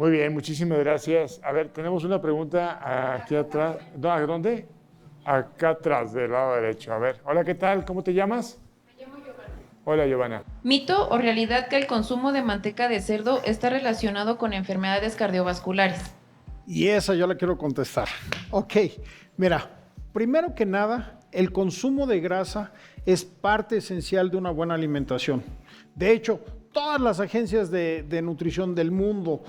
Muy bien, muchísimas gracias. A ver, tenemos una pregunta aquí atrás. No, ¿a dónde? Acá atrás, del lado derecho. A ver, hola, ¿qué tal? ¿Cómo te llamas? Me llamo Giovanna. Hola, Giovanna. ¿Mito o realidad que el consumo de manteca de cerdo está relacionado con enfermedades cardiovasculares? Y esa yo la quiero contestar. Ok, mira, primero que nada, el consumo de grasa es parte esencial de una buena alimentación. De hecho, todas las agencias de nutrición del mundo,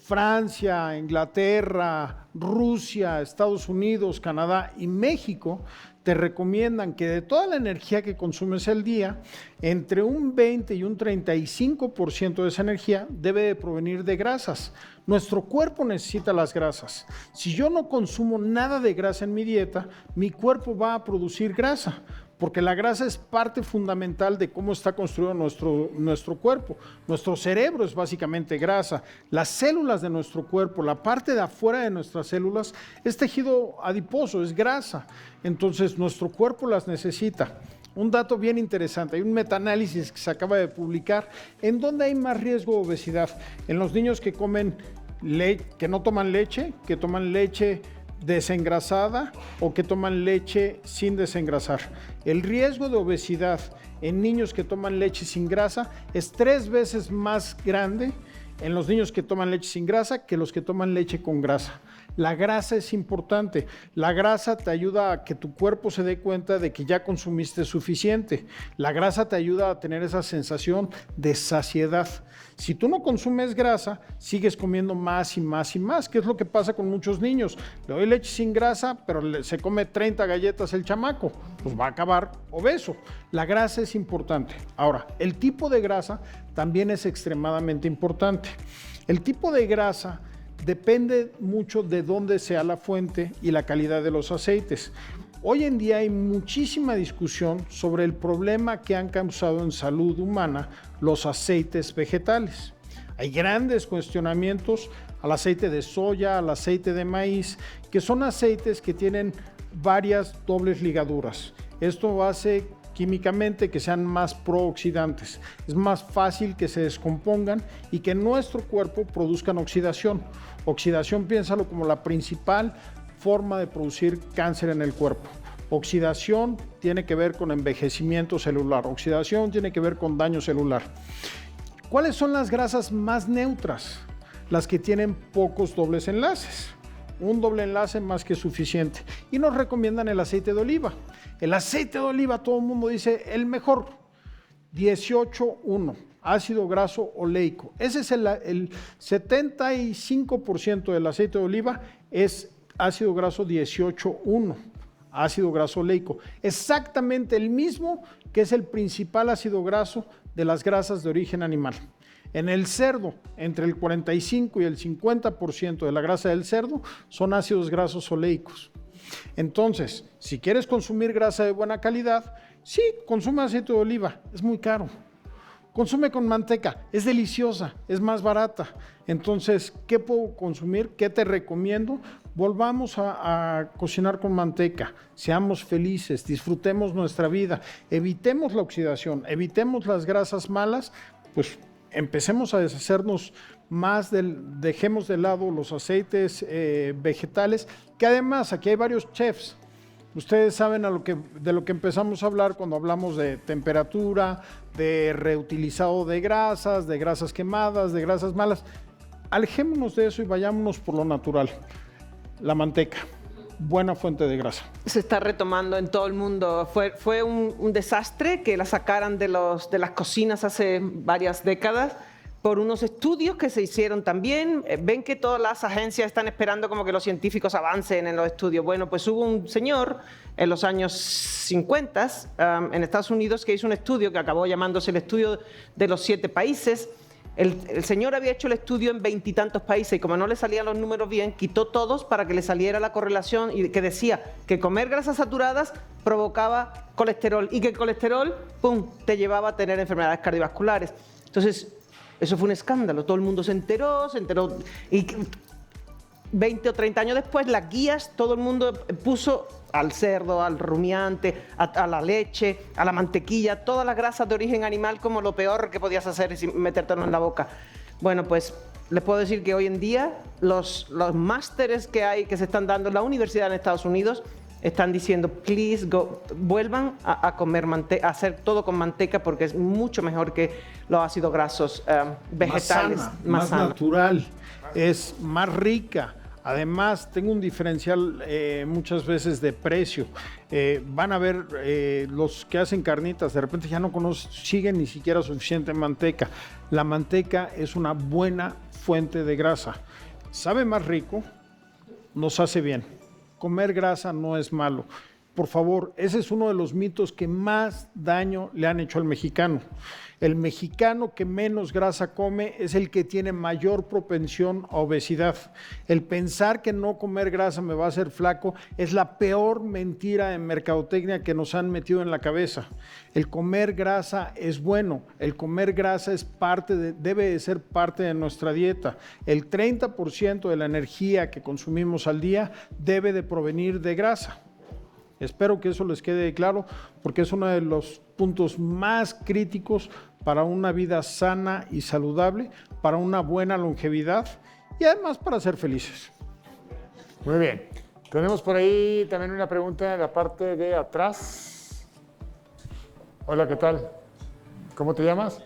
Francia, Inglaterra, Rusia, Estados Unidos, Canadá y México, te recomiendan que de toda la energía que consumes al día, entre un 20 y un 35% de esa energía debe de provenir de grasas. Nuestro cuerpo necesita las grasas. Si yo no consumo nada de grasa en mi dieta, mi cuerpo va a producir grasa, porque la grasa es parte fundamental de cómo está construido nuestro cuerpo. Nuestro cerebro es básicamente grasa. Las células de nuestro cuerpo, la parte de afuera de nuestras células, es tejido adiposo, es grasa. Entonces, nuestro cuerpo las necesita. Un dato bien interesante, hay un metaanálisis que se acaba de publicar en donde hay más riesgo de obesidad. En los niños que que no toman leche, que toman leche desengrasada o que toman leche sin desengrasar. El riesgo de obesidad en niños que toman leche sin grasa es 3 veces más grande en los niños que toman leche sin grasa que los que toman leche con grasa. La grasa es importante. La grasa te ayuda a que tu cuerpo se dé cuenta de que ya consumiste suficiente. La grasa te ayuda a tener esa sensación de saciedad. Si tú no consumes grasa, sigues comiendo más y más y más, que es lo que pasa con muchos niños. Le doy leche sin grasa, pero se come 30 galletas el chamaco, pues va a acabar obeso. La grasa es importante. Ahora, el tipo de grasa también es extremadamente importante. El tipo de grasa depende mucho de dónde sea la fuente y la calidad de los aceites. Hoy en día hay muchísima discusión sobre el problema que han causado en salud humana los aceites vegetales. Hay grandes cuestionamientos al aceite de soya, al aceite de maíz, que son aceites que tienen varias dobles ligaduras. Esto hace químicamente que sean más prooxidantes. Es más fácil que se descompongan y que nuestro cuerpo produzcan oxidación. Oxidación, piénsalo como la principal forma de producir cáncer en el cuerpo. Oxidación tiene que ver con envejecimiento celular. Oxidación tiene que ver con daño celular. ¿Cuáles son las grasas más neutras? Las que tienen pocos dobles enlaces. Un doble enlace más que suficiente. Y nos recomiendan el aceite de oliva. El aceite de oliva, todo el mundo dice, el mejor. 18.1, ácido graso oleico. Ese es el 75% del aceite de oliva, es ácido graso 18.1, ácido graso oleico. Exactamente el mismo que es el principal ácido graso de las grasas de origen animal. En el cerdo, entre el 45 y el 50% de la grasa del cerdo son ácidos grasos oleicos. Entonces, si quieres consumir grasa de buena calidad, sí, consume aceite de oliva, es muy caro. Consume con manteca, es deliciosa, es más barata. Entonces, ¿qué puedo consumir? ¿Qué te recomiendo? Volvamos a cocinar con manteca, seamos felices, disfrutemos nuestra vida, evitemos la oxidación, evitemos las grasas malas, pues empecemos a deshacernos más, dejemos de lado los aceites vegetales, que además aquí hay varios chefs. Ustedes saben de lo que empezamos a hablar cuando hablamos de temperatura, de reutilizado de grasas quemadas, de grasas malas. Alejémonos de eso y vayámonos por lo natural. La manteca, buena fuente de grasa. Se está retomando en todo el mundo. Fue un desastre que la sacaran de las cocinas hace varias décadas por unos estudios que se hicieron también. Ven que todas las agencias están esperando como que los científicos avancen en los estudios. Bueno, pues hubo un señor en los años 50 en Estados Unidos que hizo un estudio que acabó llamándose el estudio de los 7 países. El señor había hecho el estudio en 20 y tantos países y como no le salían los números bien, quitó todos para que le saliera la correlación y que decía que comer grasas saturadas provocaba colesterol y que el colesterol, ¡pum!, te llevaba a tener enfermedades cardiovasculares. Entonces, eso fue un escándalo, todo el mundo se enteró y 20 o 30 años después las guías, todo el mundo puso al cerdo, al rumiante, a la leche, a la mantequilla, todas las grasas de origen animal como lo peor que podías hacer es metértelo en la boca. Bueno, pues les puedo decir que hoy en día los másteres que hay, que se están dando en la universidad en Estados Unidos, están diciendo, please, vuelvan a comer manteca, a hacer todo con manteca, porque es mucho mejor que los ácidos grasos vegetales. Más natural, es más rica. Además, tengo un diferencial muchas veces de precio. Van a ver los que hacen carnitas, de repente ya no consiguen ni siquiera suficiente manteca. La manteca es una buena fuente de grasa. Sabe más rico, nos hace bien. Comer grasa no es malo. Por favor, ese es uno de los mitos que más daño le han hecho al mexicano. El mexicano que menos grasa come es el que tiene mayor propensión a obesidad. El pensar que no comer grasa me va a hacer flaco es la peor mentira en mercadotecnia que nos han metido en la cabeza. El comer grasa es bueno, el comer grasa es debe de ser parte de nuestra dieta. El 30% de la energía que consumimos al día debe de provenir de grasa. Espero que eso les quede claro, porque es uno de los puntos más críticos para una vida sana y saludable, para una buena longevidad y además para ser felices. Muy bien. Tenemos por ahí también una pregunta en la parte de atrás. Hola, ¿qué tal? ¿Cómo te llamas?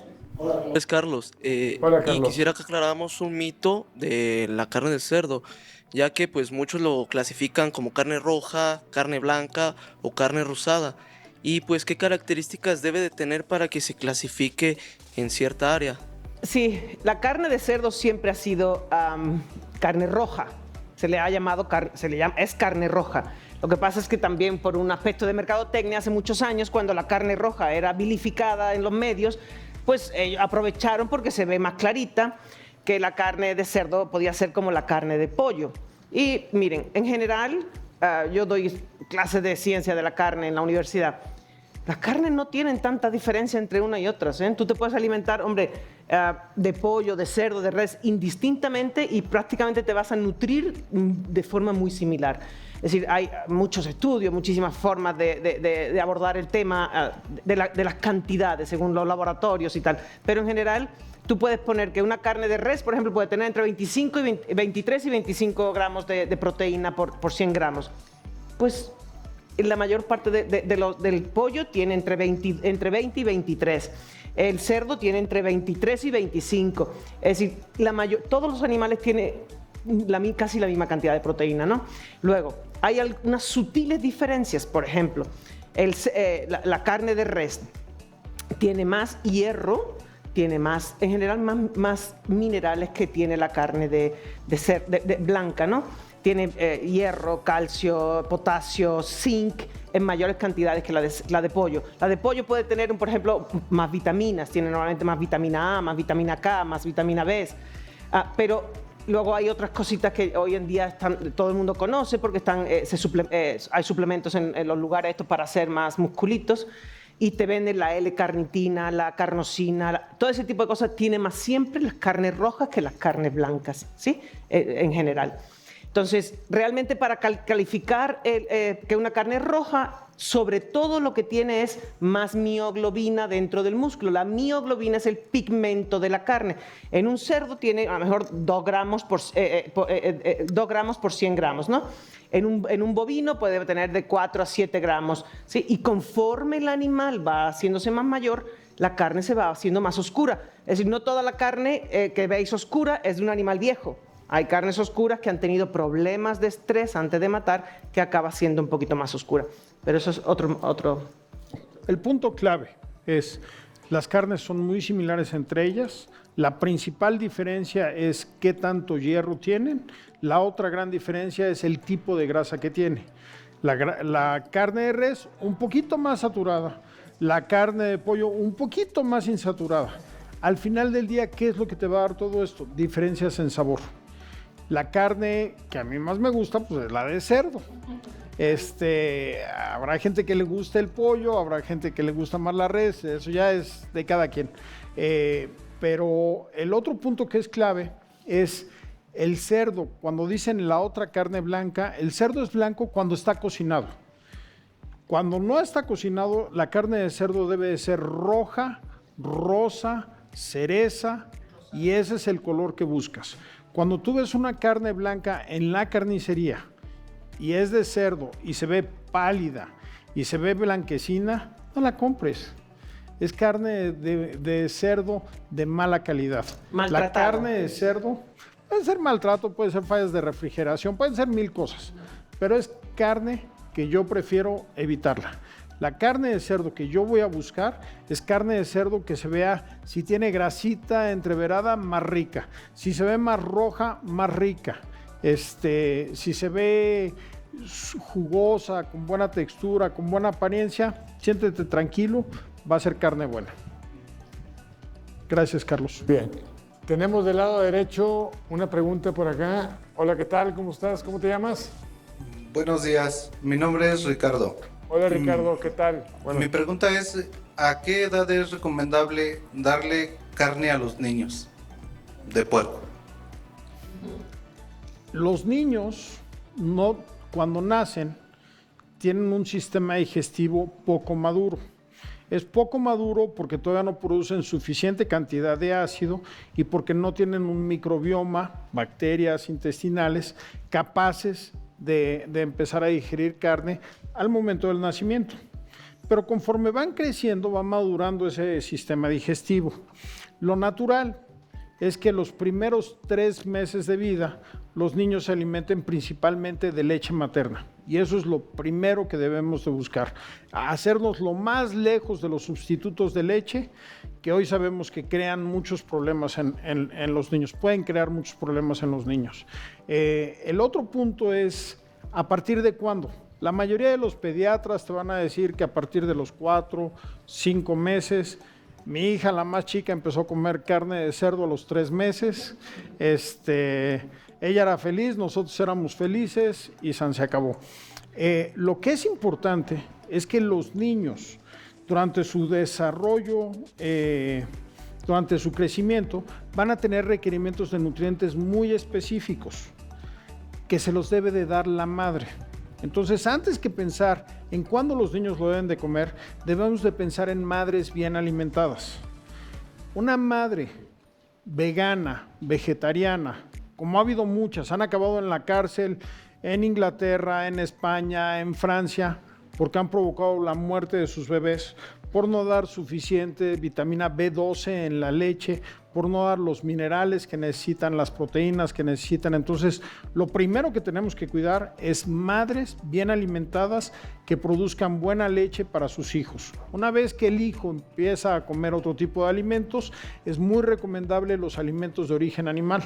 Es Carlos. Hola, Carlos. Y quisiera que aclaráramos un mito de la carne de cerdo, ya que pues muchos lo clasifican como carne roja, carne blanca o carne rosada. Y pues, ¿qué características debe de tener para que se clasifique en cierta área? Sí, la carne de cerdo siempre ha sido carne roja. Se le ha llamado, es carne roja. Lo que pasa es que también por un aspecto de mercadotecnia, hace muchos años, cuando la carne roja era vilificada en los medios, pues aprovecharon porque se ve más clarita que la carne de cerdo podía ser como la carne de pollo. Y miren, en general, yo doy clases de ciencia de la carne en la universidad. Las carnes no tienen tanta diferencia entre una y otra, ¿eh? Tú te puedes alimentar, hombre, de pollo, de cerdo, de res, indistintamente, y prácticamente te vas a nutrir de forma muy similar. Es decir, hay muchos estudios, muchísimas formas de abordar el tema de las cantidades según los laboratorios y tal, pero en general tú puedes poner que una carne de res, por ejemplo, puede tener entre 23 y 25 gramos de proteína por 100 gramos. Pues la mayor parte del pollo tiene entre 20 y 23. El cerdo tiene entre 23 y 25. Es decir, todos los animales tienen casi la misma cantidad de proteína, ¿no? Luego, hay algunas sutiles diferencias. Por ejemplo, la carne de res tiene más hierro, tiene más, en general, más minerales que tiene la carne de blanca, ¿no? Tiene hierro, calcio, potasio, zinc en mayores cantidades que la de pollo. La de pollo puede tener, por ejemplo, más vitaminas. Tiene normalmente más vitamina A, más vitamina K, más vitamina B. Pero luego hay otras cositas que hoy en día todo el mundo conoce porque hay suplementos en los lugares estos para hacer más musculitos. Y te venden la L-carnitina, la carnosina, todo ese tipo de cosas. Tiene más siempre las carnes rojas que las carnes blancas, ¿sí? En general. Entonces, realmente para calificar que una carne es roja, sobre todo lo que tiene es más mioglobina dentro del músculo. La mioglobina es el pigmento de la carne. En un cerdo tiene a lo mejor 2 gramos por 100 gramos, ¿no? En un bovino puede tener de 4 a 7 gramos, ¿sí? Y conforme el animal va haciéndose más mayor, la carne se va haciendo más oscura. Es decir, no toda la carne que veis oscura es de un animal viejo. Hay carnes oscuras que han tenido problemas de estrés antes de matar, que acaba siendo un poquito más oscura. Pero eso es otro. El punto clave es, las carnes son muy similares entre ellas. La principal diferencia es qué tanto hierro tienen. La otra gran diferencia es el tipo de grasa que tiene. La carne de res, un poquito más saturada. La carne de pollo, un poquito más insaturada. Al final del día, ¿qué es lo que te va a dar todo esto? Diferencias en sabor. La carne que a mí más me gusta, pues es la de cerdo. Habrá gente que le gusta el pollo, habrá gente que le gusta más la res, eso ya es de cada quien. Pero el otro punto que es clave es el cerdo. Cuando dicen la otra carne blanca, el cerdo es blanco cuando está cocinado. Cuando no está cocinado, la carne de cerdo debe de ser roja, rosa, cereza, y ese es el color que buscas. Cuando tú ves una carne blanca en la carnicería y es de cerdo y se ve pálida y se ve blanquecina, no la compres. Es carne de cerdo de mala calidad. Maltratado. La carne de cerdo puede ser maltrato, puede ser fallas de refrigeración, pueden ser mil cosas, pero es carne que yo prefiero evitarla. La carne de cerdo que yo voy a buscar es carne de cerdo que se vea, si tiene grasita entreverada, más rica. Si se ve más roja, más rica. Si se ve jugosa, con buena textura, con buena apariencia, siéntete tranquilo, va a ser carne buena. Gracias, Carlos. Bien. Tenemos del lado derecho una pregunta por acá. Hola, ¿qué tal? ¿Cómo estás? ¿Cómo te llamas? Buenos días, mi nombre es Ricardo. Hola, Ricardo, ¿qué tal? Bueno, Mi pregunta es, ¿a qué edad es recomendable darle carne a los niños de puerco? Los niños, cuando nacen, tienen un sistema digestivo poco maduro. Es poco maduro porque todavía no producen suficiente cantidad de ácido y porque no tienen un microbioma, bacterias intestinales, capaces de empezar a digerir carne al momento del nacimiento. Pero conforme van creciendo, va madurando ese sistema digestivo. Lo natural es que los primeros 3 meses de vida los niños se alimenten principalmente de leche materna. Y eso es lo primero que debemos de buscar. Hacernos lo más lejos de los sustitutos de leche, que hoy sabemos que crean muchos problemas en los niños. Pueden crear muchos problemas en los niños. El otro punto es, ¿a partir de cuándo? La mayoría de los pediatras te van a decir que a partir de los 4, 5 meses. Mi hija, la más chica, empezó a comer carne de cerdo a los 3 meses. Ella era feliz, nosotros éramos felices y se acabó. Lo que es importante es que los niños, durante su desarrollo, durante su crecimiento, van a tener requerimientos de nutrientes muy específicos que se los debe de dar la madre. Entonces, antes que pensar en cuándo los niños lo deben de comer, debemos de pensar en madres bien alimentadas. Una madre vegana, vegetariana, como ha habido muchas, han acabado en la cárcel en Inglaterra, en España, en Francia, porque han provocado la muerte de sus bebés por no dar suficiente vitamina B12 en la leche, por no dar los minerales que necesitan, las proteínas que necesitan. Entonces, lo primero que tenemos que cuidar es madres bien alimentadas que produzcan buena leche para sus hijos. Una vez que el hijo empieza a comer otro tipo de alimentos, es muy recomendable los alimentos de origen animal,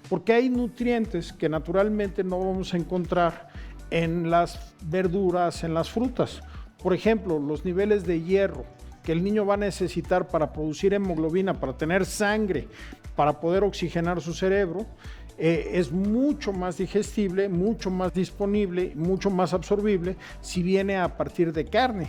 porque hay nutrientes que naturalmente no vamos a encontrar en las verduras, en las frutas. Por ejemplo, los niveles de hierro que el niño va a necesitar para producir hemoglobina, para tener sangre, para poder oxigenar su cerebro, es mucho más digestible, mucho más disponible, mucho más absorbible si viene a partir de carne.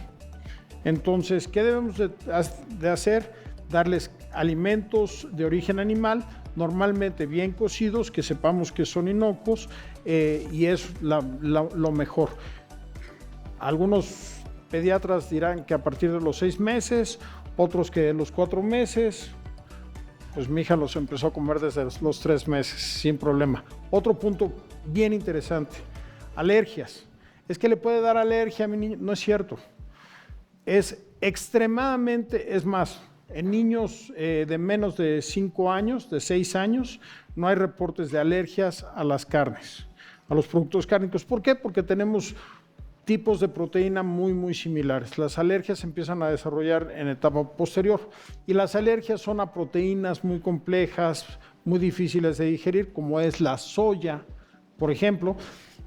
Entonces, ¿qué debemos de hacer? Darles alimentos de origen animal, normalmente bien cocidos, que sepamos que son inocuos, y es lo mejor. Algunos pediatras dirán que a partir de los 6 meses, otros que de los 4 meses. Pues mi hija los empezó a comer desde los 3 meses, sin problema. Otro punto bien interesante, alergias. Es que le puede dar alergia a mi niño, no es cierto. Es extremadamente, es más, en niños de menos de 5 años, de 6 años, no hay reportes de alergias a las carnes, a los productos cárnicos. ¿Por qué? Porque tenemos tipos de proteína muy similares. Las alergias se empiezan a desarrollar en etapa posterior y las alergias son a proteínas muy complejas, muy difíciles de digerir, como es la soya, por ejemplo,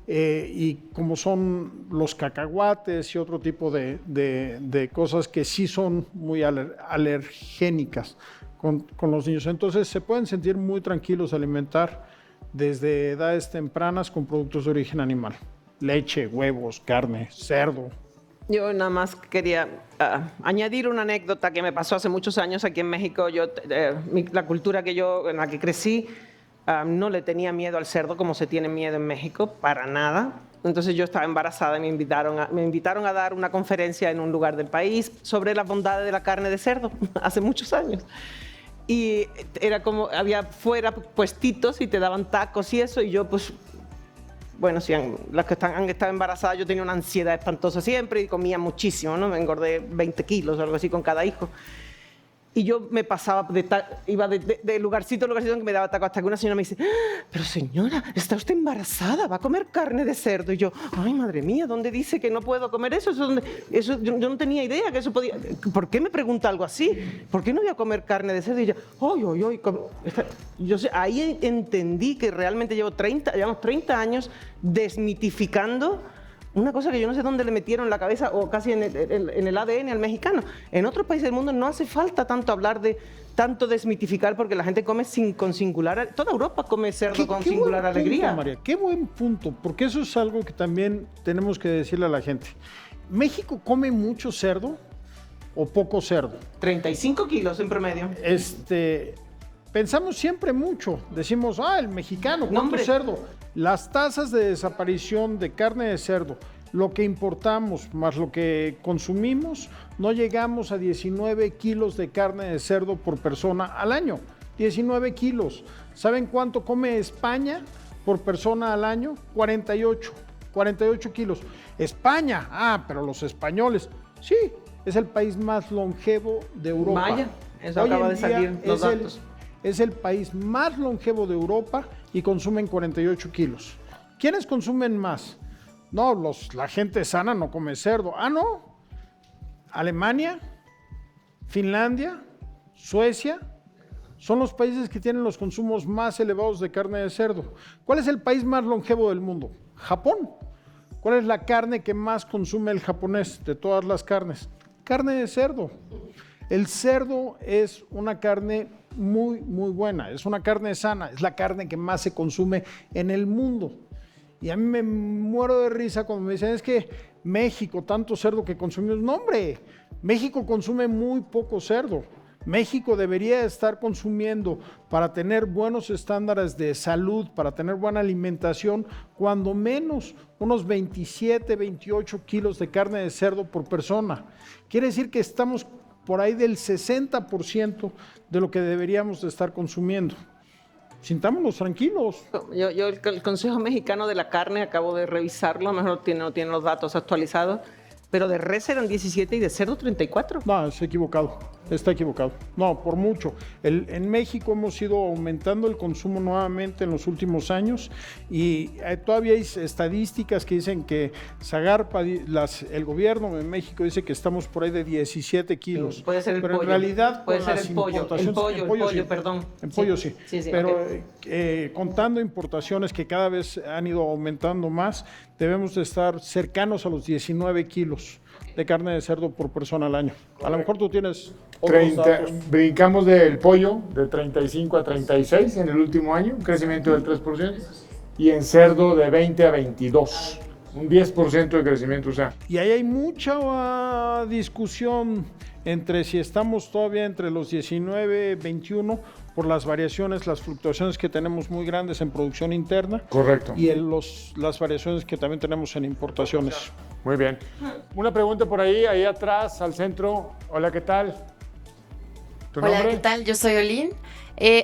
y como son los cacahuates y otro tipo de cosas que sí son muy alergénicas con los niños. Entonces se pueden sentir muy tranquilos de alimentar desde edades tempranas con productos de origen animal. Leche, huevos, carne, cerdo. Yo nada más quería añadir una anécdota que me pasó hace muchos años aquí en México. La cultura en la que crecí, no le tenía miedo al cerdo como se tiene miedo en México, para nada. Entonces yo estaba embarazada y me invitaron a dar una conferencia en un lugar del país sobre las bondades de la carne de cerdo, hace muchos años. y era como, había fuera puestitos y te daban tacos y eso, y yo pues, bueno, si las que han estado embarazadas, yo tenía una ansiedad espantosa siempre y comía muchísimo, ¿no? Me engordé 20 kilos o algo así con cada hijo. Y yo me pasaba, iba de lugarcito a lugarcito que me daba taco, hasta que una señora me dice, pero señora, ¿está usted embarazada? ¿Va a comer carne de cerdo? Y yo, ay, madre mía, ¿dónde dice que no puedo comer eso? Yo no tenía idea que eso podía... ¿Por qué me pregunta algo así? ¿Por qué no voy a comer carne de cerdo? Y yo, ahí entendí que realmente llevamos 30 años desmitificando una cosa que yo no sé dónde le metieron la cabeza o casi en el ADN al mexicano. En otros países del mundo no hace falta tanto tanto desmitificar porque la gente come con singular... Toda Europa come cerdo con singular alegría. Punto, María, qué buen punto, porque eso es algo que también tenemos que decirle a la gente. ¿México come mucho cerdo o poco cerdo? 35 kilos en promedio. Pensamos siempre mucho, decimos, el mexicano, ¿cuánto cerdo? Las tasas de desaparición de carne de cerdo, lo que importamos más lo que consumimos, no llegamos a 19 kilos de carne de cerdo por persona al año. 19 kilos. ¿Saben cuánto come España por persona al año? 48 kilos. España, pero los españoles, sí, es el país más longevo de Europa. Vaya, eso acaba de salir los datos. Es el país más longevo de Europa y consumen 48 kilos. ¿Quiénes consumen más? No, la gente sana no come cerdo. No. Alemania, Finlandia, Suecia, son los países que tienen los consumos más elevados de carne de cerdo. ¿Cuál es el país más longevo del mundo? Japón. ¿Cuál es la carne que más consume el japonés de todas las carnes? Carne de cerdo. El cerdo es una carne muy, muy buena, es una carne sana, es la carne que más se consume en el mundo. Y a mí me muero de risa cuando me dicen, es que México, tanto cerdo que consumimos. No, hombre, México consume muy poco cerdo. México debería estar consumiendo para tener buenos estándares de salud, para tener buena alimentación, cuando menos unos 27, 28 kilos de carne de cerdo por persona. Quiere decir que estamos por ahí del 60% de lo que deberíamos de estar consumiendo. Sintámonos tranquilos. Yo el Consejo Mexicano de la Carne, acabo de revisarlo, a lo mejor no tiene los datos actualizados, pero de res eran 17 y de cerdo 34. No, está equivocado. No, por mucho. En México hemos ido aumentando el consumo nuevamente en los últimos años y todavía hay estadísticas que dicen que Zagarpa, el gobierno de México dice que estamos por ahí de 17 kilos. Puede ser el pero pollo. En realidad, puede ser el pollo. El pollo, sí. perdón. En pollo sí. Pero okay. Contando importaciones que cada vez han ido aumentando más, debemos de estar cercanos a los 19 kilos de carne de cerdo por persona al año. A lo mejor tú tienes 30, brincamos del pollo de 35 a 36 en el último año, un crecimiento del 3%, y en cerdo de 20 a 22, un 10% de crecimiento. O sea. Y ahí hay mucha discusión entre si estamos todavía entre los 19 y 21 por las variaciones, las fluctuaciones que tenemos muy grandes en producción interna. Correcto. Y las variaciones que también tenemos en importaciones. Muy bien. Una pregunta por ahí atrás, al centro. Hola, ¿qué tal? ¿Tu nombre? Hola, ¿qué tal? Yo soy Olin.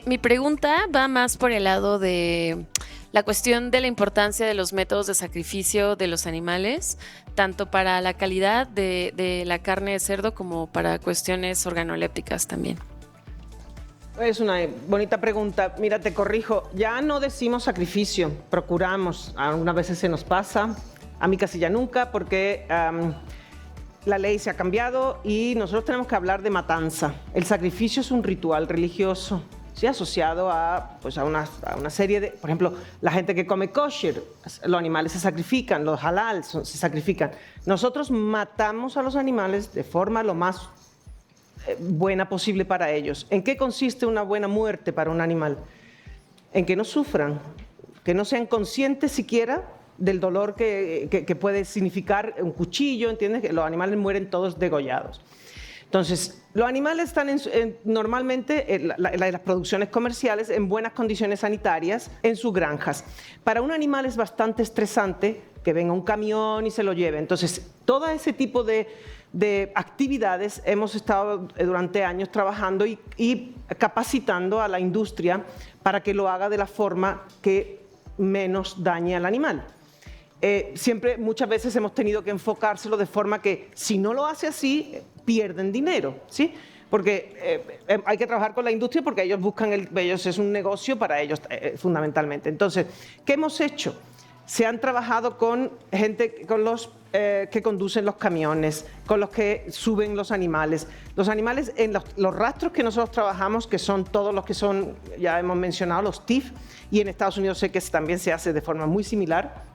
Mi pregunta va más por el lado de la cuestión de la importancia de los métodos de sacrificio de los animales, tanto para la calidad de la carne de cerdo como para cuestiones organolépticas también. Es una bonita pregunta. Mira, te corrijo. Ya no decimos sacrificio, procuramos. Algunas veces se nos pasa. A mí casi ya nunca, porque la ley se ha cambiado y nosotros tenemos que hablar de matanza. El sacrificio es un ritual religioso, ¿sí? Asociado a una serie de... Por ejemplo, la gente que come kosher, los animales se sacrifican, los halal se sacrifican. Nosotros matamos a los animales de forma lo más buena posible para ellos. ¿En qué consiste una buena muerte para un animal? En que no sufran, que no sean conscientes siquiera del dolor que puede significar un cuchillo, ¿entiendes? Que los animales mueren todos degollados. Entonces, los animales están normalmente en las producciones comerciales en buenas condiciones sanitarias en sus granjas. Para un animal es bastante estresante que venga un camión y se lo lleve. Entonces, todo ese tipo de de actividades hemos estado durante años trabajando y capacitando a la industria para que lo haga de la forma que menos dañe al animal. Muchas veces hemos tenido que enfocárselo de forma que si no lo hace así, pierden dinero, ¿sí? Porque hay que trabajar con la industria porque ellos buscan, ellos es un negocio para ellos fundamentalmente. Entonces, ¿qué hemos hecho? Se han trabajado con gente, con los que conducen los camiones, con los que suben los animales. Los animales en los rastros que nosotros trabajamos, que son todos los que son, ya hemos mencionado, los TIF, y en Estados Unidos sé que también se hace de forma muy similar,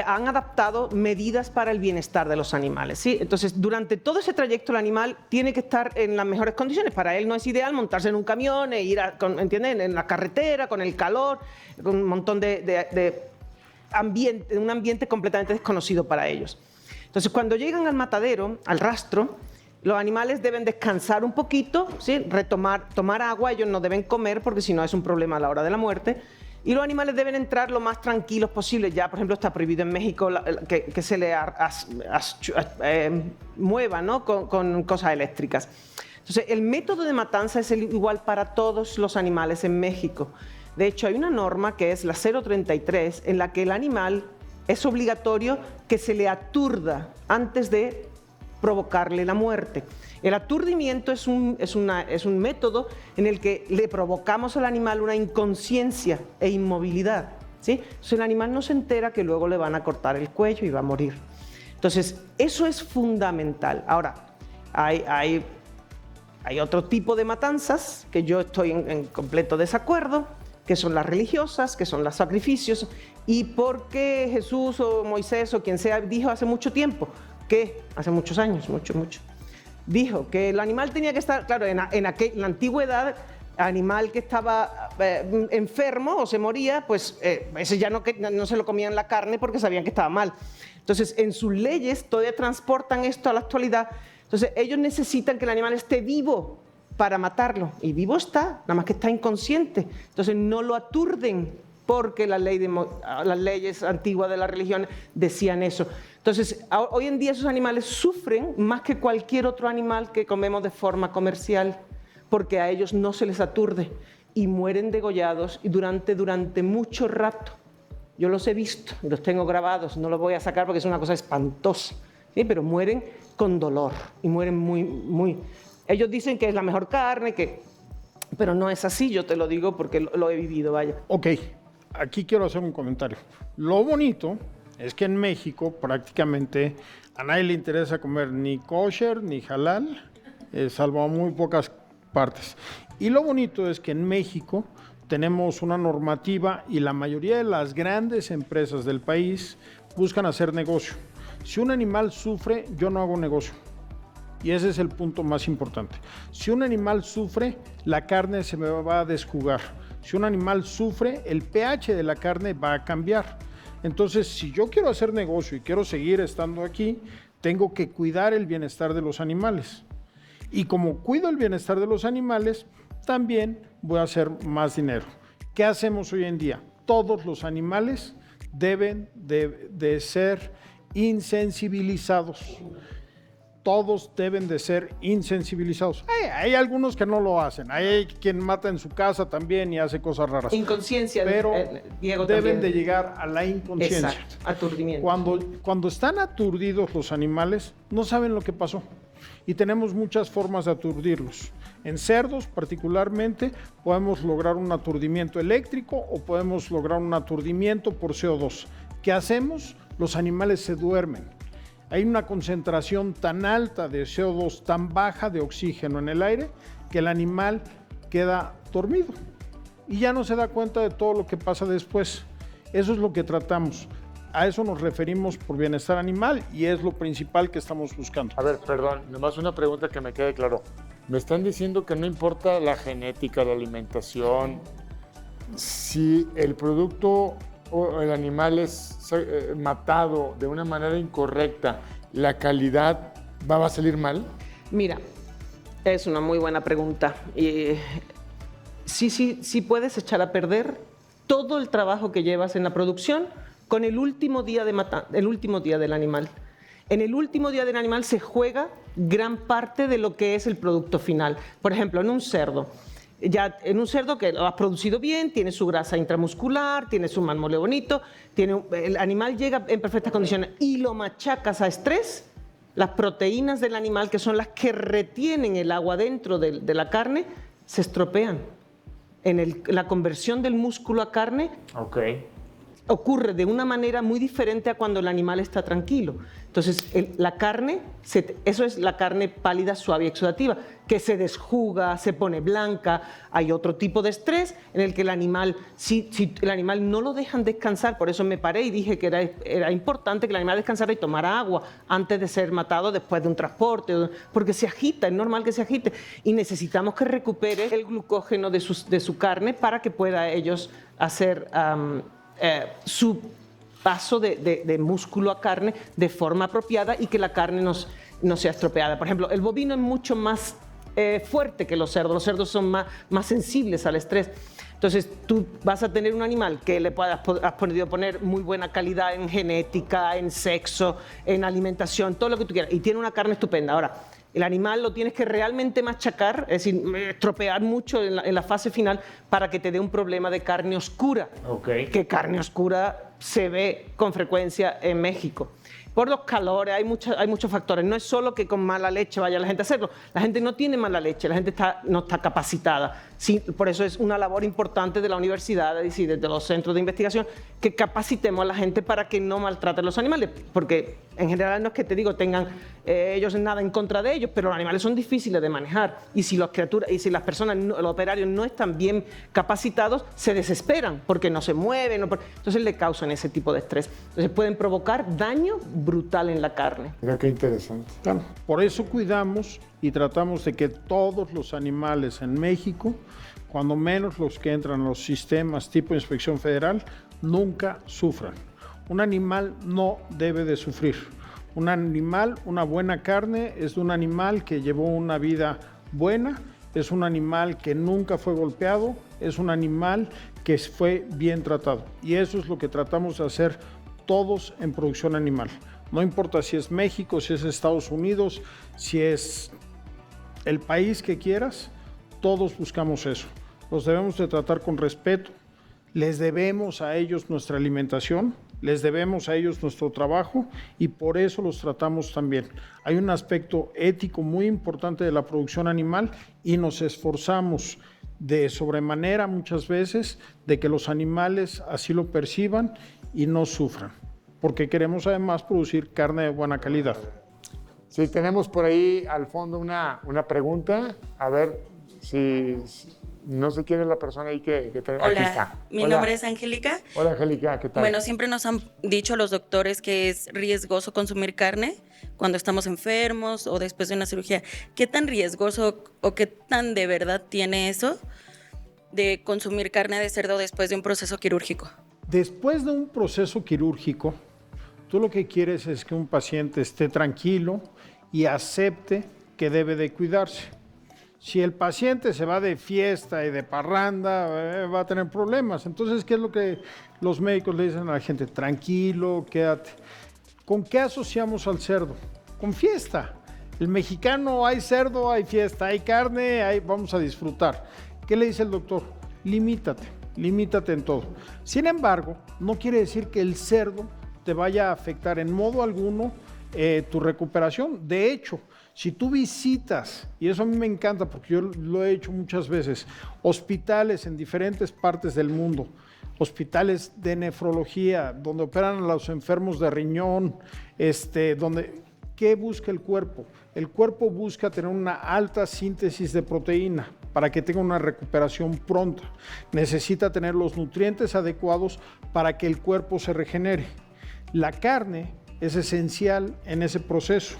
han adaptado medidas para el bienestar de los animales, ¿sí? Entonces, durante todo ese trayecto el animal tiene que estar en las mejores condiciones. Para él no es ideal montarse en un camión e ir, ¿entienden?, en la carretera, con el calor, con un montón de ambiente, un ambiente completamente desconocido para ellos. Entonces, cuando llegan al matadero, al rastro, los animales deben descansar un poquito, ¿sí? Tomar agua, ellos no deben comer porque si no es un problema a la hora de la muerte. Y los animales deben entrar lo más tranquilos posible. Ya, por ejemplo, está prohibido en México que se le mueva, ¿no?, con cosas eléctricas. Entonces, el método de matanza es igual para todos los animales en México. De hecho, hay una norma que es la 033, en la que el animal es obligatorio que se le aturda antes de provocarle la muerte. El aturdimiento es un método en el que le provocamos al animal una inconsciencia e inmovilidad, ¿sí? Entonces el animal no se entera que luego le van a cortar el cuello y va a morir. Entonces, eso es fundamental. Ahora, hay otro tipo de matanzas que yo estoy en completo desacuerdo, que son las religiosas, que son los sacrificios, y porque Jesús o Moisés o quien sea dijo hace mucho tiempo, hace muchos años, mucho, dijo que el animal tenía que estar, claro, en la antigüedad, animal que estaba enfermo o se moría, pues ese ya no se lo comían la carne porque sabían que estaba mal. Entonces, en sus leyes todavía transportan esto a la actualidad. Entonces, ellos necesitan que el animal esté vivo para matarlo, y vivo está, nada más que está inconsciente. Entonces, no lo aturden porque las leyes antiguas de la religión decían eso. Entonces, hoy en día esos animales sufren más que cualquier otro animal que comemos de forma comercial, porque a ellos no se les aturde y mueren degollados y durante mucho rato. Yo los he visto, los tengo grabados, no los voy a sacar porque es una cosa espantosa, ¿sí? Pero mueren con dolor y mueren muy... Ellos dicen que es la mejor carne, pero no es así, yo te lo digo porque lo he vivido, vaya. Ok, aquí quiero hacer un comentario. Lo bonito es que en México prácticamente a nadie le interesa comer ni kosher ni halal, salvo a muy pocas partes. Y lo bonito es que en México tenemos una normativa y la mayoría de las grandes empresas del país buscan hacer negocio. Si un animal sufre, yo no hago negocio. Y ese es el punto más importante. Si un animal sufre, la carne se me va a desjugar. Si un animal sufre, el pH de la carne va a cambiar. Entonces, si yo quiero hacer negocio y quiero seguir estando aquí, tengo que cuidar el bienestar de los animales. Y como cuido el bienestar de los animales, también voy a hacer más dinero. ¿Qué hacemos hoy en día? Todos los animales deben de ser insensibilizados. Todos deben de ser insensibilizados. Hay algunos que no lo hacen. Hay quien mata en su casa también y hace cosas raras. Inconsciencia, pero Diego, deben también. de llegar a la inconsciencia. Exacto, aturdimiento. Cuando están aturdidos los animales, no saben lo que pasó. Y tenemos muchas formas de aturdirlos. En cerdos, particularmente, podemos lograr un aturdimiento eléctrico o podemos lograr un aturdimiento por CO2. ¿Qué hacemos? Los animales se duermen. Hay una concentración tan alta de CO2, tan baja de oxígeno en el aire, que el animal queda dormido y ya no se da cuenta de todo lo que pasa después. Eso es lo que tratamos. A eso nos referimos por bienestar animal y es lo principal que estamos buscando. A ver, perdón, nomás una pregunta que me quede claro. Me están diciendo que no importa la genética, la alimentación, si el producto o el animal es matado de una manera incorrecta, ¿la calidad va a salir mal? Mira, es una muy buena pregunta. Sí puedes echar a perder todo el trabajo que llevas en la producción con el último día del animal. En el último día del animal se juega gran parte de lo que es el producto final. Por ejemplo, en un cerdo. Ya en un cerdo que lo has producido bien, tiene su grasa intramuscular, tiene su mármol bonito, el animal llega en perfectas condiciones y lo machacas a estrés, las proteínas del animal, que son las que retienen el agua dentro de la carne, se estropean. En la conversión del músculo a carne ocurre de una manera muy diferente a cuando el animal está tranquilo. Entonces, la carne, eso es la carne pálida, suave y exudativa, que se desjuga, se pone blanca. Hay otro tipo de estrés en el que el animal, si el animal no lo dejan descansar, por eso me paré y dije que era importante que el animal descansara y tomara agua antes de ser matado después de un transporte, porque se agita, es normal que se agite, y necesitamos que recupere el glucógeno de su carne para que pueda ellos hacer su paso de músculo a carne de forma apropiada y que la carne no sea estropeada. Por ejemplo, el bovino es mucho más fuerte que los cerdos son más sensibles al estrés. Entonces, tú vas a tener un animal que has podido poner muy buena calidad en genética, en sexo, en alimentación, todo lo que tú quieras, y tiene una carne estupenda. Ahora, el animal lo tienes que realmente machacar, es decir, estropear mucho en la fase final para que te dé un problema de carne oscura. Que carne oscura se ve con frecuencia en México. Por los calores, hay muchos factores. No es solo que con mala leche vaya la gente a hacerlo. La gente no tiene mala leche, la gente no está capacitada. Sí, por eso es una labor importante de la universidad y de los centros de investigación que capacitemos a la gente para que no maltraten los animales. Porque en general no es que te digo tengan ellos nada en contra de ellos, pero los animales son difíciles de manejar. Y si las personas, los operarios no están bien capacitados, se desesperan porque no se mueven. Entonces le causan ese tipo de estrés. Entonces pueden provocar daño brutal en la carne. Mira qué interesante. Claro, por eso cuidamos y tratamos de que todos los animales en México, cuando menos los que entran a los sistemas tipo inspección federal, nunca sufran. Un animal no debe de sufrir. Un animal, una buena carne, es de un animal que llevó una vida buena, es un animal que nunca fue golpeado, es un animal que fue bien tratado. Y eso es lo que tratamos de hacer todos en producción animal. No importa si es México, si es Estados Unidos, si es el país que quieras, todos buscamos eso. Los debemos de tratar con respeto, les debemos a ellos nuestra alimentación, les debemos a ellos nuestro trabajo y por eso los tratamos también. Hay un aspecto ético muy importante de la producción animal y nos esforzamos de sobremanera muchas veces de que los animales así lo perciban y no sufran, porque queremos además producir carne de buena calidad. Sí, tenemos por ahí al fondo una pregunta, a ver si no sé quién es la persona ahí que Hola, aquí está. Mi nombre es Angélica. Hola, Angélica, ¿qué tal? Bueno, siempre nos han dicho los doctores que es riesgoso consumir carne cuando estamos enfermos o después de una cirugía. ¿Qué tan riesgoso o qué tan de verdad tiene eso de consumir carne de cerdo después de un proceso quirúrgico? Después de un proceso quirúrgico, tú lo que quieres es que un paciente esté tranquilo y acepte que debe de cuidarse. Si el paciente se va de fiesta y de parranda, va a tener problemas. Entonces, ¿qué es lo que los médicos le dicen a la gente? Tranquilo, quédate. ¿Con qué asociamos al cerdo? Con fiesta. El mexicano, hay cerdo, hay fiesta, hay carne, vamos a disfrutar. ¿Qué le dice el doctor? Limítate en todo. Sin embargo, no quiere decir que el cerdo te vaya a afectar en modo alguno tu recuperación. De hecho, si tú visitas, y eso a mí me encanta porque yo lo he hecho muchas veces, hospitales en diferentes partes del mundo, hospitales de nefrología, donde operan a los enfermos de riñón, ¿qué busca el cuerpo? El cuerpo busca tener una alta síntesis de proteína para que tenga una recuperación pronta. Necesita tener los nutrientes adecuados para que el cuerpo se regenere. La carne es esencial en ese proceso,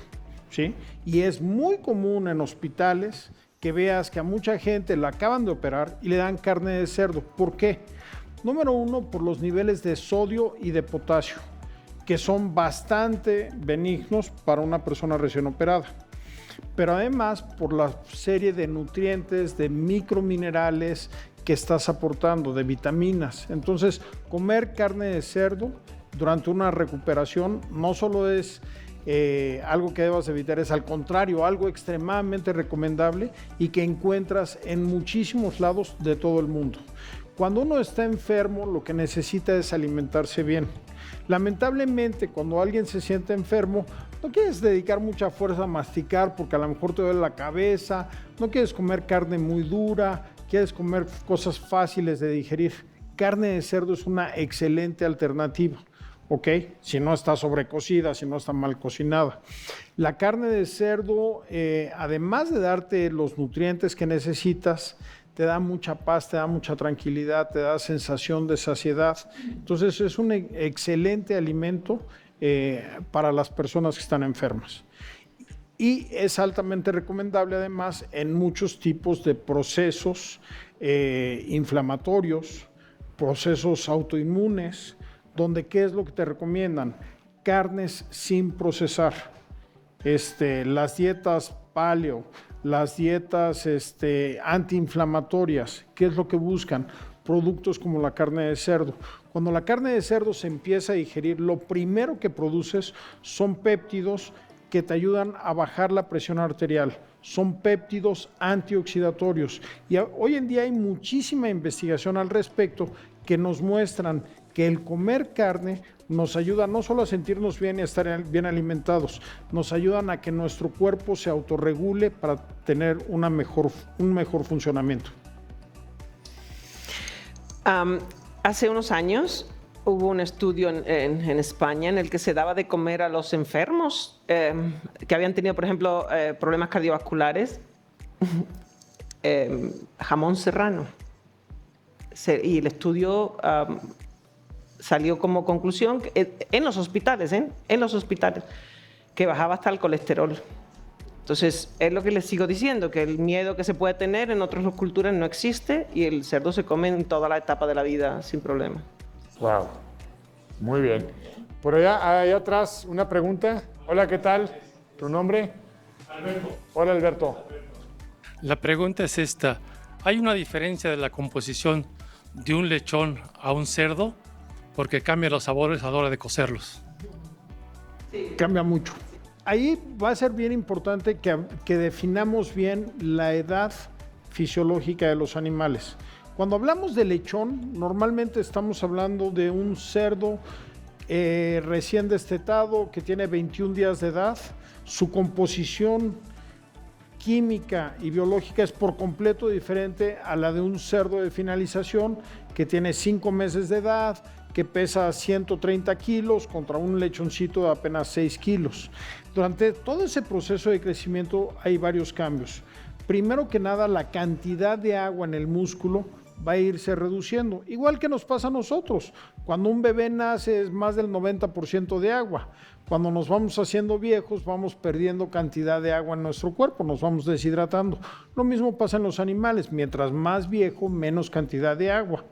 ¿sí? Y es muy común en hospitales que veas que a mucha gente la acaban de operar y le dan carne de cerdo. ¿Por qué? Número uno, por los niveles de sodio y de potasio, que son bastante benignos para una persona recién operada. Pero además por la serie de nutrientes, de microminerales que estás aportando, de vitaminas. Entonces, comer carne de cerdo durante una recuperación no solo es algo que debas evitar, es al contrario, algo extremadamente recomendable y que encuentras en muchísimos lados de todo el mundo. Cuando uno está enfermo, lo que necesita es alimentarse bien. Lamentablemente, cuando alguien se siente enfermo, no quieres dedicar mucha fuerza a masticar porque a lo mejor te duele la cabeza, no quieres comer carne muy dura, quieres comer cosas fáciles de digerir. Carne de cerdo es una excelente alternativa, ¿ok? Si no está sobrecocida, si no está mal cocinada. La carne de cerdo, además de darte los nutrientes que necesitas, te da mucha paz, te da mucha tranquilidad, te da sensación de saciedad. Entonces es un excelente alimento para las personas que están enfermas. Y es altamente recomendable además en muchos tipos de procesos inflamatorios, procesos autoinmunes, donde ¿qué es lo que te recomiendan? Carnes sin procesar. Las dietas paleo, las dietas antiinflamatorias, ¿qué es lo que buscan? Productos como la carne de cerdo. Cuando la carne de cerdo se empieza a digerir, lo primero que produces son péptidos que te ayudan a bajar la presión arterial. Son péptidos antioxidatorios. Y hoy en día hay muchísima investigación al respecto que nos muestran que el comer carne nos ayuda no solo a sentirnos bien y a estar bien alimentados, nos ayudan a que nuestro cuerpo se autorregule para tener un mejor funcionamiento. Hace unos años hubo un estudio en España en el que se daba de comer a los enfermos que habían tenido, por ejemplo, problemas cardiovasculares, jamón serrano. Y el estudio salió como conclusión en los hospitales, que bajaba hasta el colesterol. Entonces, es lo que les sigo diciendo, que el miedo que se puede tener en otras culturas no existe y el cerdo se come en toda la etapa de la vida sin problema. Wow, muy bien. Por allá atrás, una pregunta. Hola, ¿qué tal? ¿Tu nombre? Alberto. Hola, Alberto. La pregunta es esta. ¿Hay una diferencia de la composición de un lechón a un cerdo? Porque cambia los sabores a la hora de cocerlos. Sí, cambia mucho. Ahí va a ser bien importante que definamos bien la edad fisiológica de los animales. Cuando hablamos de lechón, normalmente estamos hablando de un cerdo recién destetado que tiene 21 días de edad. Su composición química y biológica es por completo diferente a la de un cerdo de finalización que tiene 5 meses de edad, que pesa 130 kilos contra un lechoncito de apenas 6 kilos. Durante todo ese proceso de crecimiento hay varios cambios. Primero que nada, la cantidad de agua en el músculo va a irse reduciendo, igual que nos pasa a nosotros. Cuando un bebé nace es más del 90% de agua. Cuando nos vamos haciendo viejos vamos perdiendo cantidad de agua en nuestro cuerpo, nos vamos deshidratando. Lo mismo pasa en los animales, mientras más viejo, menos cantidad de agua.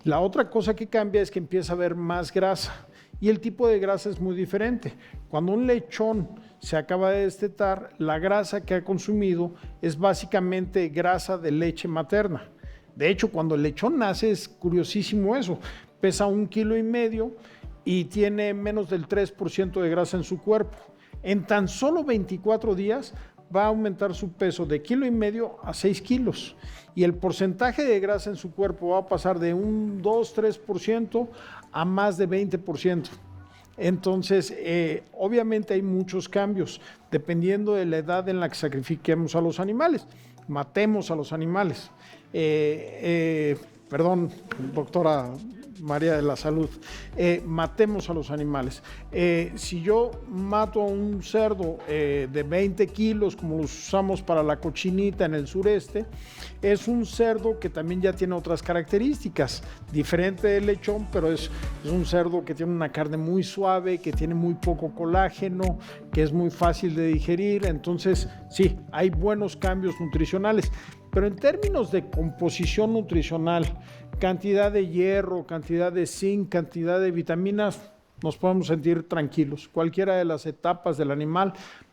La otra cosa que cambia es que empieza a haber más grasa y el tipo de grasa es muy diferente. Cuando un lechón se acaba de destetar, la grasa que ha consumido es básicamente grasa de leche materna. De hecho, cuando el lechón nace es curiosísimo eso, pesa 1,5 kilos y tiene menos del 3% de grasa en su cuerpo. En tan solo 24 días va a aumentar su peso de 1,5 kilos a 6 kilos y el porcentaje de grasa en su cuerpo va a pasar de un 2-3% a más de 20%. Entonces, obviamente hay muchos cambios dependiendo de la edad en la que sacrifiquemos a los animales, matemos a los animales. Perdón, doctora María de la Salud, matemos a los animales. Si yo mato a un cerdo de 20 kilos, como los usamos para la cochinita en el sureste, es un cerdo que también ya tiene otras características, diferente del lechón, pero es un cerdo que tiene una carne muy suave, que tiene muy poco colágeno, que es muy fácil de digerir. Entonces, sí, hay buenos cambios nutricionales. Pero en términos de composición nutricional, cantidad de hierro, cantidad de zinc, cantidad de vitaminas, nos podemos sentir tranquilos. Cualquiera de las etapas del animal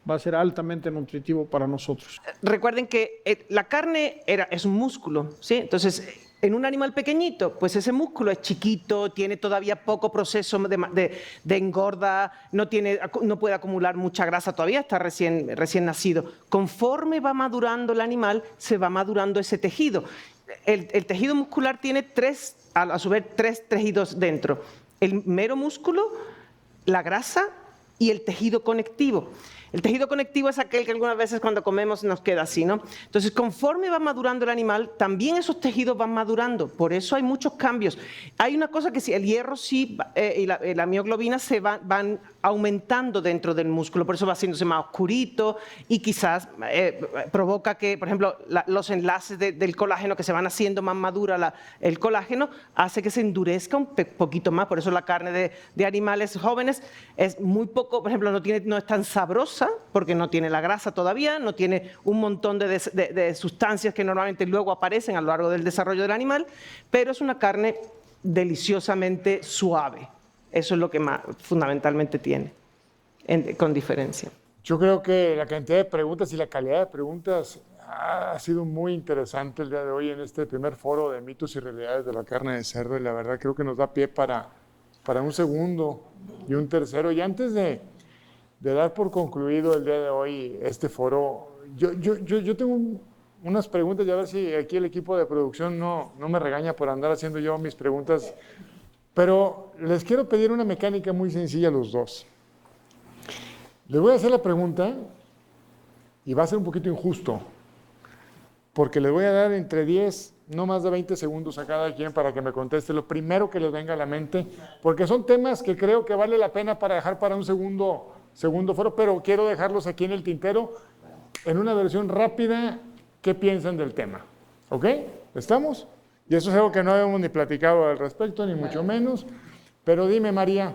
va a ser altamente nutritivo para nosotros. Recuerden que la carne es un músculo, ¿sí? Entonces, En un animal pequeñito, pues ese músculo es chiquito, tiene todavía poco proceso de engorda, no puede acumular mucha grasa todavía, está recién nacido. Conforme va madurando el animal, se va madurando ese tejido. El tejido muscular tiene a su vez tres tejidos dentro. El mero músculo, la grasa y el tejido conectivo. El tejido conectivo es aquel que algunas veces cuando comemos nos queda así, ¿no? Entonces, conforme va madurando el animal, también esos tejidos van madurando. Por eso hay muchos cambios. Hay una cosa que sí, el hierro sí y la mioglobina van aumentando dentro del músculo, por eso va haciéndose más oscurito y quizás provoca que, por ejemplo, los enlaces del colágeno que se van haciendo más madura, el colágeno hace que se endurezca un poquito más. Por eso la carne de animales jóvenes es muy poco, por ejemplo, no es tan sabrosa porque no tiene la grasa todavía, no tiene un montón de sustancias que normalmente luego aparecen a lo largo del desarrollo del animal, pero es una carne deliciosamente suave. Eso es lo que más fundamentalmente tiene, con diferencia. Yo creo que la cantidad de preguntas y la calidad de preguntas ha sido muy interesante el día de hoy en este primer foro de mitos y realidades de la carne de cerdo, y la verdad creo que nos da pie para un segundo y un tercero. Y antes de dar por concluido el día de hoy este foro, yo tengo unas preguntas, y a ver si aquí el equipo de producción no me regaña por andar haciendo yo mis preguntas, pero les quiero pedir una mecánica muy sencilla a los dos. Les voy a hacer la pregunta y va a ser un poquito injusto, porque les voy a dar entre 10, no más de 20 segundos a cada quien para que me conteste lo primero que les venga a la mente, porque son temas que creo que vale la pena para dejar para un segundo foro, pero quiero dejarlos aquí en el tintero en una versión rápida. ¿Qué piensan del tema? ¿Ok? ¿Estamos? Y eso es algo que no habíamos ni platicado al respecto, ni mucho menos. Pero dime, María,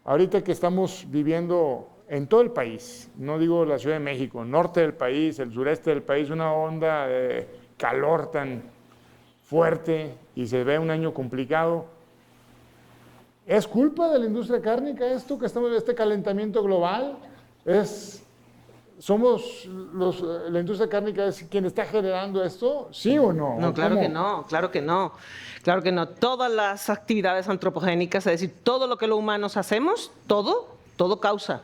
ahorita que estamos viviendo en todo el país, no digo la Ciudad de México, norte del país, el sureste del país, una onda de calor tan fuerte y se ve un año complicado. ¿Es culpa de la industria cárnica esto que estamos en este calentamiento global? ¿Somos la industria cárnica es quien está generando esto? ¿Sí o no? No, claro ¿Cómo? que no, claro que no. Claro que no. Todas las actividades antropogénicas, es decir, todo lo que los humanos hacemos, todo causa,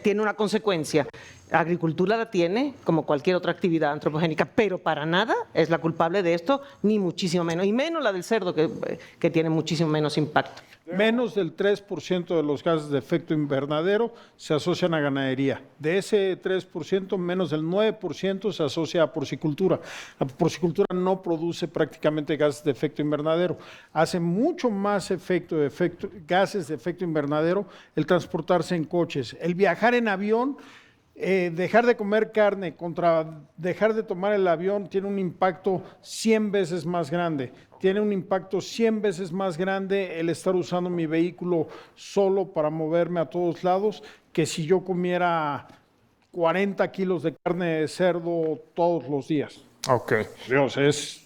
tiene una consecuencia. La agricultura la tiene, como cualquier otra actividad antropogénica, pero para nada es la culpable de esto, ni muchísimo menos, y menos la del cerdo, que tiene muchísimo menos impacto. Menos del 3% de los gases de efecto invernadero se asocian a ganadería. De ese 3%, menos del 9% se asocia a porcicultura. La porcicultura no produce prácticamente gases de efecto invernadero. Hace mucho más gases de efecto invernadero el transportarse en coches. El viajar en avión, dejar de comer carne contra dejar de tomar el avión tiene un impacto 100 veces más grande. Tiene un impacto 100 veces más grande el estar usando mi vehículo solo para moverme a todos lados que si yo comiera 40 kilos de carne de cerdo todos los días. Ok. Dios,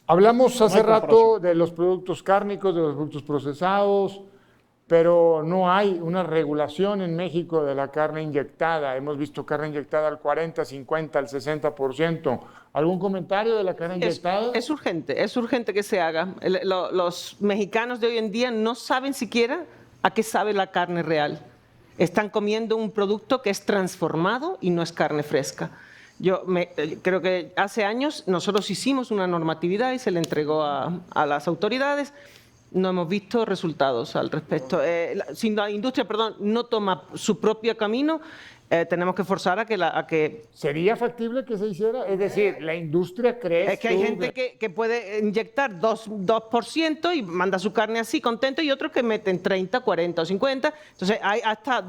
Hablamos hace no hay rato comparación. de los productos cárnicos, de los productos procesados, pero no hay una regulación en México de la carne inyectada. Hemos visto carne inyectada al 40, 50, al 60%. ¿Algún comentario de la carne inyectada? Es urgente que se haga. Los mexicanos de hoy en día no saben siquiera a qué sabe la carne real. Están comiendo un producto que es transformado y no es carne fresca. Creo que hace años nosotros hicimos una normatividad y se le entregó a las autoridades. No hemos visto resultados al respecto. Si la industria, no toma su propio camino, tenemos que forzar a que... ¿Sería factible que se hiciera? Es decir, la industria cree... Es que hay gente que puede inyectar 2% y manda su carne así, contento, y otros que meten 30, 40 o 50. Entonces hay hasta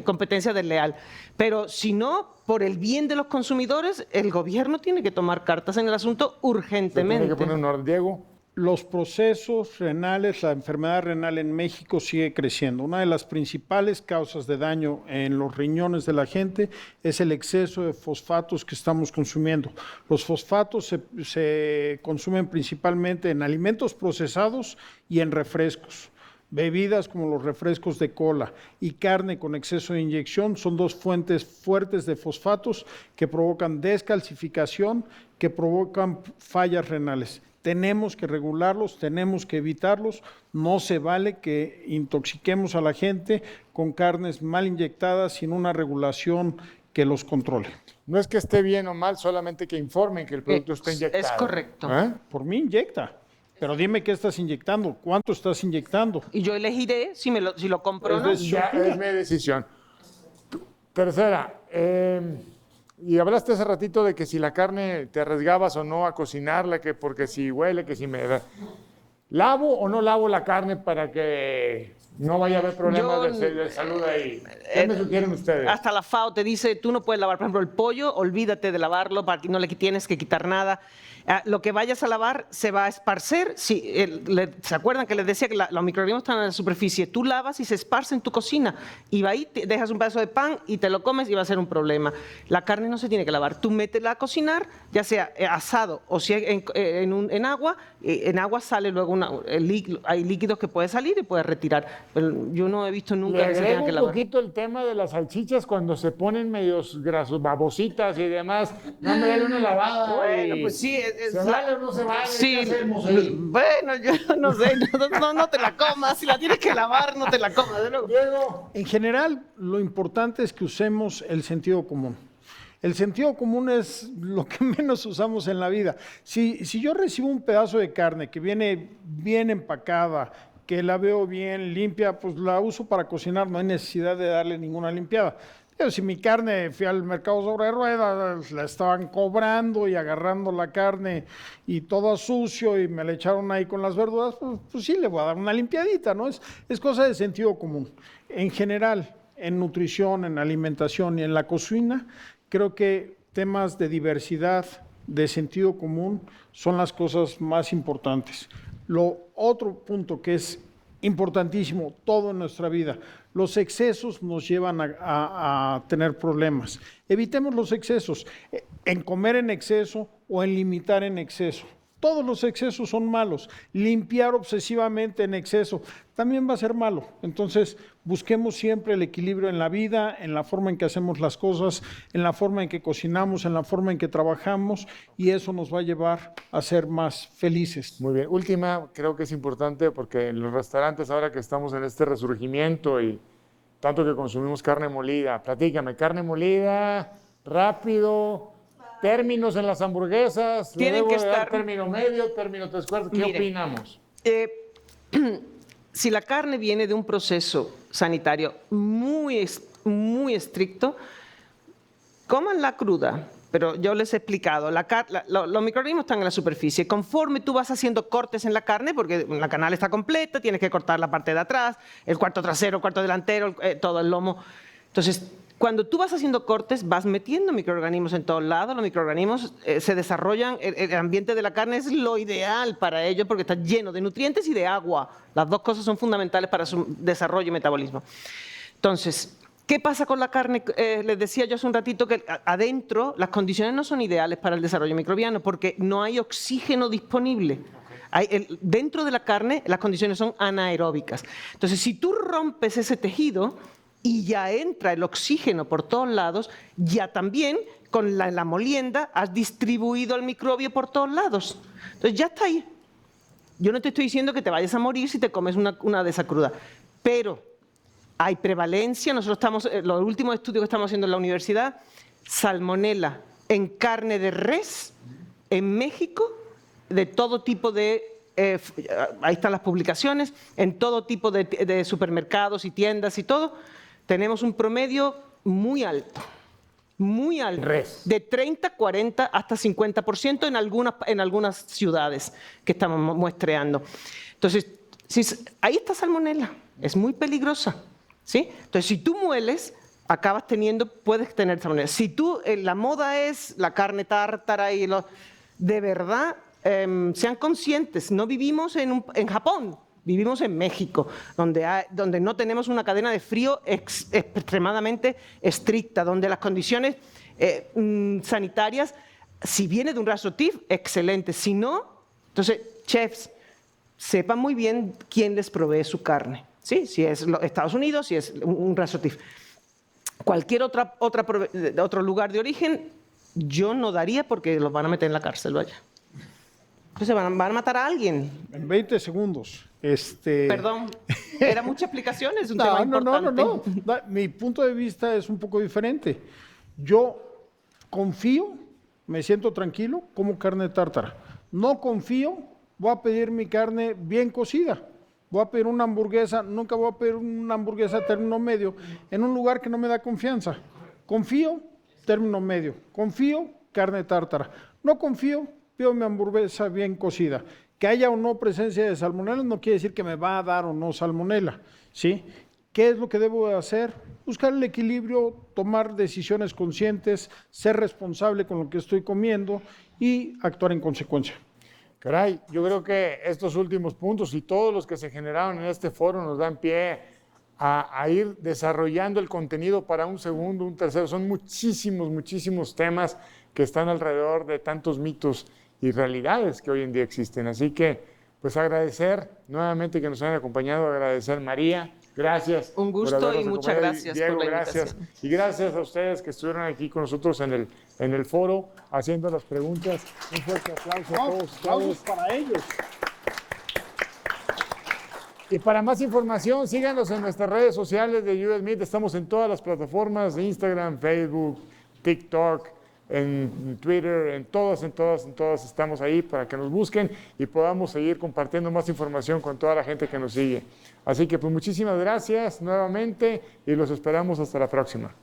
competencia desleal. Pero si no, por el bien de los consumidores, el gobierno tiene que tomar cartas en el asunto urgentemente. Tiene que poner un orden, Diego. Los procesos renales, la enfermedad renal en México sigue creciendo. Una de las principales causas de daño en los riñones de la gente es el exceso de fosfatos que estamos consumiendo. Los fosfatos se consumen principalmente en alimentos procesados y en refrescos. Bebidas como los refrescos de cola y carne con exceso de inyección son dos fuentes fuertes de fosfatos que provocan descalcificación, que provocan fallas renales. tenemos que regularlos, tenemos que evitarlos. No se vale que intoxiquemos a la gente con carnes mal inyectadas sin una regulación que los controle. No es que esté bien o mal, solamente que informen que el producto está inyectado. Es correcto. Por mí inyecta. Pero dime qué estás inyectando, cuánto estás inyectando. Y yo elegiré si lo compro o no. Ya es mi decisión. Tercera, y hablaste hace ratito de que si la carne te arriesgabas o no a cocinarla, que porque si huele, que si me... ¿Lavo o no lavo la carne para que no vaya a haber problemas de salud ahí? ¿Qué me sugieren ustedes? Hasta la FAO te dice, tú no puedes lavar, por ejemplo, el pollo, olvídate de lavarlo, para que no le tienes que quitar nada. Lo que vayas a lavar se va a esparcer. ¿Se acuerdan que les decía que los microorganismos están en la superficie? Tú lavas y se esparce en tu cocina. Y va ahí, te dejas un pedazo de pan y te lo comes y va a ser un problema. La carne no se tiene que lavar. Tú métela a cocinar, ya sea asado o si en agua. En agua sale luego hay líquidos que puedes salir y puedes retirar. Pero yo no he visto nunca que se tenga que lavar. Un poquito el tema de las salchichas cuando se ponen medios grasos, babositas y demás. No me den una lavada. Bueno, pues sí. ¿Se vale o no se vale? Sí, ¿Qué hacemos ahí? bueno, yo no sé, no te la comas, si la tienes que lavar, no te la comas. Diego. En general, lo importante es que usemos el sentido común. El sentido común es lo que menos usamos en la vida. Si yo recibo un pedazo de carne que viene bien empacada, que la veo bien limpia, pues la uso para cocinar, no hay necesidad de darle ninguna limpiada. Pero si mi carne, fui al mercado sobre ruedas, la estaban cobrando y agarrando la carne y todo sucio y me la echaron ahí con las verduras, pues sí, le voy a dar una limpiadita, ¿no? Es cosa de sentido común. En general, en nutrición, en alimentación y en la cocina, creo que temas de diversidad, de sentido común, son las cosas más importantes. Lo otro punto que es importantísimo, todo en nuestra vida, los excesos nos llevan a tener problemas. Evitemos los excesos, en comer en exceso o en limitar en exceso. Todos los excesos son malos. Limpiar obsesivamente en exceso también va a ser malo. Entonces, busquemos siempre el equilibrio en la vida, en la forma en que hacemos las cosas, en la forma en que cocinamos, en la forma en que trabajamos, y eso nos va a llevar a ser más felices. Muy bien. Última, creo que es importante porque en los restaurantes, ahora que estamos en este resurgimiento y tanto que consumimos carne molida, platícame, carne molida, rápido... Términos en las hamburguesas, tienen que estar término medio, término tres cuartos. ¿Qué opinamos? Si la carne viene de un proceso sanitario muy estricto, cómanla cruda. Pero yo les he explicado, los microorganismos están en la superficie. Conforme tú vas haciendo cortes en la carne, porque la canal está completa, tienes que cortar la parte de atrás, el cuarto trasero, el cuarto delantero, todo el lomo. Entonces, cuando tú vas haciendo cortes, vas metiendo microorganismos en todos lados. Los microorganismos se desarrollan, el ambiente de la carne es lo ideal para ellos porque está lleno de nutrientes y de agua. Las dos cosas son fundamentales para su desarrollo y metabolismo. Entonces, ¿qué pasa con la carne? Les decía yo hace un ratito que adentro las condiciones no son ideales para el desarrollo microbiano porque no hay oxígeno disponible. Dentro de la carne las condiciones son anaeróbicas. Entonces, si tú rompes ese tejido y ya entra el oxígeno por todos lados, ya también con la molienda has distribuido el microbio por todos lados. Entonces ya está ahí. Yo no te estoy diciendo que te vayas a morir si te comes una de esas crudas, pero hay prevalencia. Nosotros estamos, los últimos estudios que estamos haciendo en la universidad, salmonela en carne de res en México, de todo tipo de... ahí están las publicaciones, en todo tipo de supermercados y tiendas y todo, tenemos un promedio muy alto, de 30, 40 hasta 50% en algunas ciudades que estamos muestreando. Entonces, ahí está salmonela, es muy peligrosa, ¿sí? Entonces, si tú mueles, puedes tener salmonela. Si la moda es la carne tártara de verdad, sean conscientes, no vivimos en Japón. Vivimos en México, donde no tenemos una cadena de frío extremadamente estricta, donde las condiciones sanitarias, si viene de un rasotif, excelente. Si no, entonces, chefs, sepan muy bien quién les provee su carne. ¿Sí? Si es Estados Unidos, si es un rasotif. Cualquier otro lugar de origen, yo no daría porque los van a meter en la cárcel, vaya. Entonces van a matar a alguien. En 20 segundos. Perdón, era mucha explicación, es un No, tema no, importante. no. Mi punto de vista es un poco diferente. Yo confío, me siento tranquilo, como carne tártara. No confío, voy a pedir mi carne bien cocida. Voy a pedir una hamburguesa, nunca voy a pedir una hamburguesa término medio en un lugar que no me da confianza. Confío, término medio. Confío, carne tártara. No confío, pido mi hamburguesa bien cocida. Que haya o no presencia de salmonela no quiere decir que me va a dar o no salmonela, ¿sí? ¿Qué es lo que debo de hacer? Buscar el equilibrio, tomar decisiones conscientes, ser responsable con lo que estoy comiendo y actuar en consecuencia. Caray, yo creo que estos últimos puntos y todos los que se generaron en este foro nos dan pie a ir desarrollando el contenido para un segundo, un tercero. Son muchísimos temas que están alrededor de tantos mitos y realidades que hoy en día existen. Así que, pues agradecer nuevamente que nos hayan acompañado, agradecer María, gracias. Un gusto y muchas gracias Diego, por la gracias. invitación. Y gracias a ustedes que estuvieron aquí con nosotros en el foro haciendo las preguntas. Un fuerte aplauso a todos Aplausos ustedes. para ellos. Y para más información, síganos en nuestras redes sociales de US Meet. Estamos en todas las plataformas, Instagram, Facebook, TikTok, en Twitter, en todas estamos ahí para que nos busquen y podamos seguir compartiendo más información con toda la gente que nos sigue. Así que pues muchísimas gracias nuevamente y los esperamos hasta la próxima.